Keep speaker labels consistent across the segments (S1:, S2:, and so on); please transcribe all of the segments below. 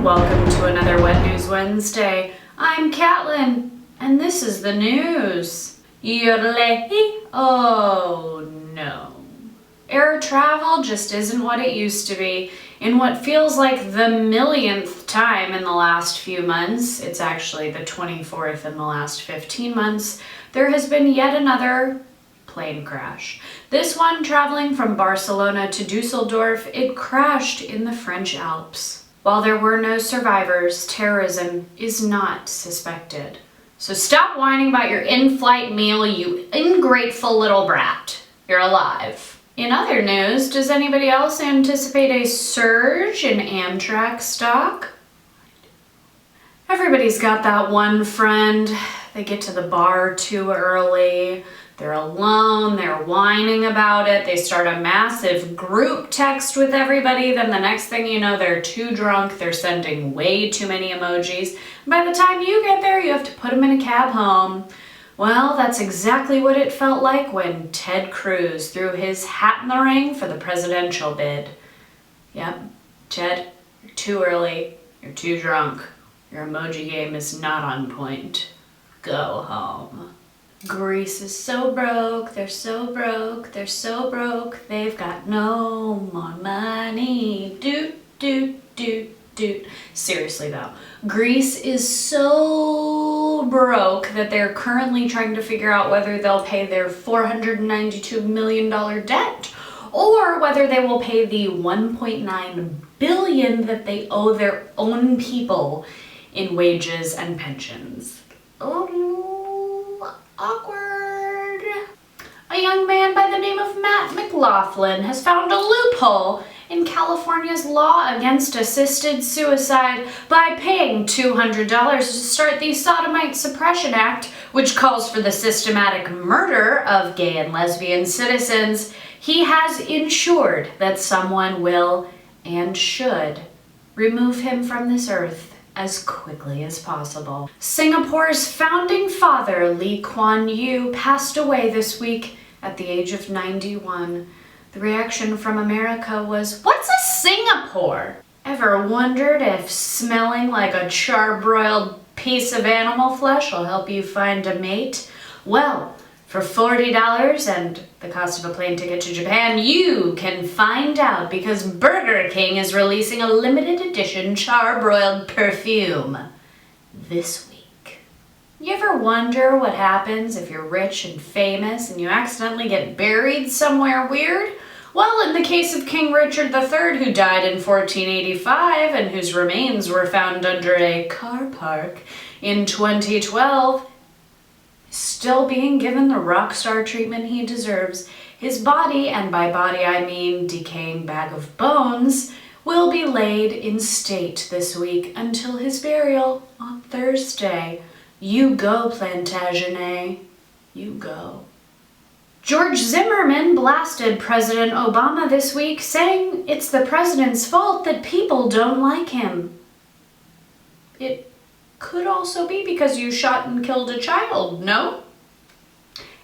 S1: welcome to another Wet News Wednesday. I'm Catlin, and this is the news. Yodelay. Oh no. Air travel just isn't what it used to be. In what feels like the millionth time in the last few months, it's actually the 24th in the last 15 months, there has been yet another plane crash. This one traveling from Barcelona to Dusseldorf, it crashed in the French Alps. While there were no survivors, terrorism is not suspected. So stop whining about your in-flight meal, you ungrateful little brat. You're alive. In other news, does anybody else anticipate a surge in Amtrak stock? Everybody's got that one friend. They get to the bar too early. They're alone, they're whining about it, they start a massive group text with everybody, then the next thing you know, they're too drunk, they're sending way too many emojis. By the time you get there, you have to put them in a cab home. Well, that's exactly what it felt like when Ted Cruz threw his hat in the ring for the presidential bid. Yep, Ted, you're too early, you're too drunk, your emoji game is not on point. Go home. Greece is so broke, they're so broke, they're so broke, they've got no more money. Doot, doot, doot, doot. Seriously though, Greece is so broke that they're currently trying to figure out whether they'll pay their $492 million debt or whether they will pay the $1.9 billion that they owe their own people in wages and pensions. Awkward. A young man by the name of Matt McLaughlin has found a loophole in California's law against assisted suicide by paying $200 to start the Sodomite Suppression Act, which calls for the systematic murder of gay and lesbian citizens. He has ensured that someone will and should remove him from this earth as quickly as possible. Singapore's founding father, Lee Kuan Yew, passed away this week at the age of 91. The reaction from America was, "What's a Singapore?" Ever wondered if smelling like a charbroiled piece of animal flesh will help you find a mate? Well, for $40 and the cost of a plane ticket to Japan, you can find out because Burger King is releasing a limited edition charbroiled perfume this week. You ever wonder what happens if you're rich and famous and you accidentally get buried somewhere weird? Well, in the case of King Richard III, who died in 1485 and whose remains were found under a car park in 2012, still being given the rock star treatment he deserves, his body, and by body I mean decaying bag of bones, will be laid in state this week until his burial on Thursday. You go, Plantagenet. You go. George Zimmerman blasted President Obama this week, saying it's the president's fault that people don't like him. It could also be because you shot and killed a child, no?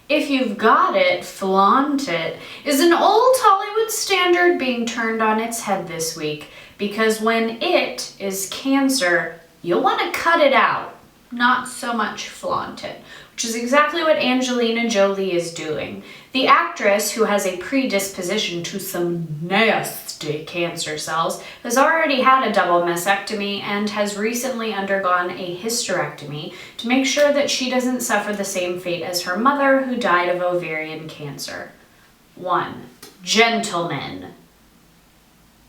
S1: If you've got it, flaunt it, is an old Hollywood standard being turned on its head this week, because when it is cancer, you'll want to cut it out, not so much flaunt it, which is exactly what Angelina Jolie is doing. The actress, who has a predisposition to some nasty cancer cells, has already had a double mastectomy and has recently undergone a hysterectomy to make sure that she doesn't suffer the same fate as her mother, who died of ovarian cancer. 1. Gentlemen,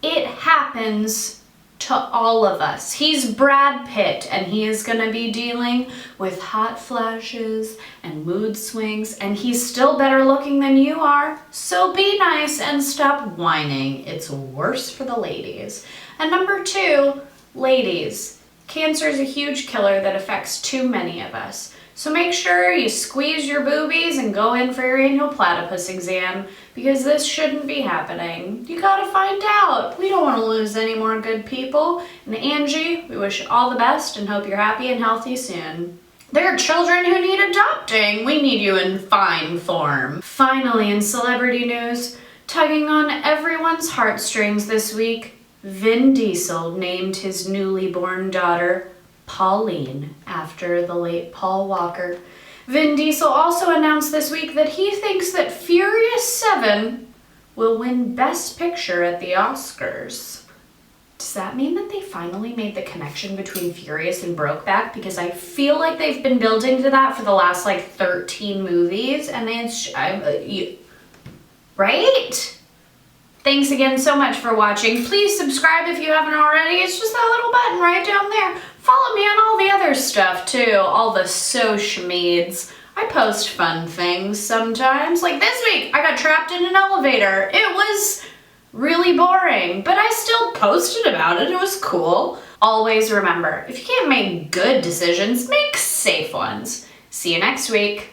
S1: it happens to all of us. He's Brad Pitt, and he is going to be dealing with hot flashes and mood swings, and he's still better looking than you are. So be nice and stop whining. It's worse for the ladies. And number 2, ladies, cancer is a huge killer that affects too many of us. So make sure you squeeze your boobies and go in for your annual platypus exam, because this shouldn't be happening. You gotta find out. We don't want to lose any more good people. And Angie, we wish you all the best and hope you're happy and healthy soon. There are children who need adopting. We need you in fine form. Finally, in celebrity news, tugging on everyone's heartstrings this week, Vin Diesel named his newly born daughter Pauline after the late Paul Walker. Vin Diesel also announced this week that he thinks that Furious 7 will win Best Picture at the Oscars. Does that mean that they finally made the connection between Furious and Brokeback? Because I feel like they've been building to that for the last 13 movies, and right? Thanks again so much for watching. Please subscribe if you haven't already. It's just that little button right down there. Follow me on all the other stuff too, all the social meds. I post fun things sometimes. Like this week, I got trapped in an elevator. It was really boring, but I still posted about it. It was cool. Always remember, if you can't make good decisions, make safe ones. See you next week.